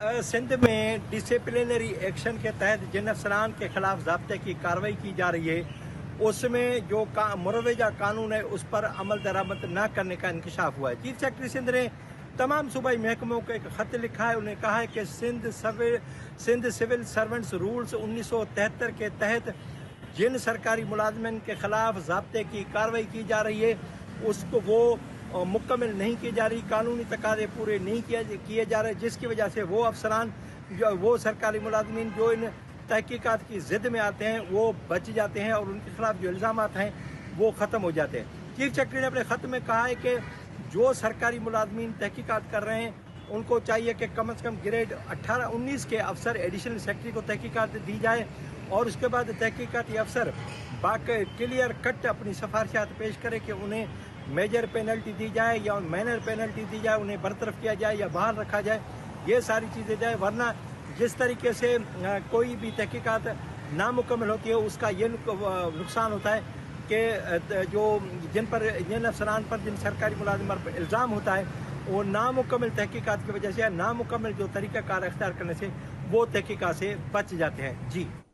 सिंध में disciplinary action के तहत जिन अफसरान के खिलाफ ज़ाब्ते की कार्रवाई की जा रही है, उसमें जो मुरवजा कानून है उस पर अमल दरामद न करने का इंकशाफ हुआ है। चीफ सेक्रेटरी सिंध ने तमाम सूबाई महकमों को एक ख़त लिखा है। उन्हें कहा है कि सिंध सिविल सर्वेंट्स रूल्स 1973 के तहत जिन सरकारी मुलाजमिन के खिलाफ ज़ाब्ते की कार्रवाई की जा रही है उसको वो मुकम्मल नहीं की जा रही, कानूनी तकाज़े पूरे नहीं किए जा रहे, जिसकी वजह से वो अफसरान वो सरकारी मुलाजमिन जो इन तहकीकात की ज़िद में आते हैं वो बच जाते हैं और उनके खिलाफ जो इल्ज़ामात हैं वो ख़त्म हो जाते हैं। चीफ सेक्रेटरी ने अपने ख़त में कहा है कि जो सरकारी मुलाजमिन तहकीकात कर रहे हैं उनको चाहिए कि कम से कम ग्रेड 18-19 के अफसर एडिशनल सेक्रेटरी को तहकीकात दी जाए और उसके बाद तहकीकाती अफसर बाकी क्लियर कट अपनी सिफारिशात पेश करे कि उन्हें मेजर पेनल्टी दी जाए या माइनर पेनल्टी दी जाए, उन्हें बरतरफ किया जाए या बाहर रखा जाए, ये सारी चीज़ें जाए। वरना जिस तरीके से कोई भी तहकीकात नामुकम्मल होती है उसका ये नुकसान होता है कि जिन अफसरान पर जिन सरकारी मुलाजिम पर इल्ज़ाम होता है वो नामुकम्मल तहकीकात की वजह से या नामुकम्मल जो तरीक़ाकार अख्तियार करने से वो तहकीकात से बच जाते हैं। जी।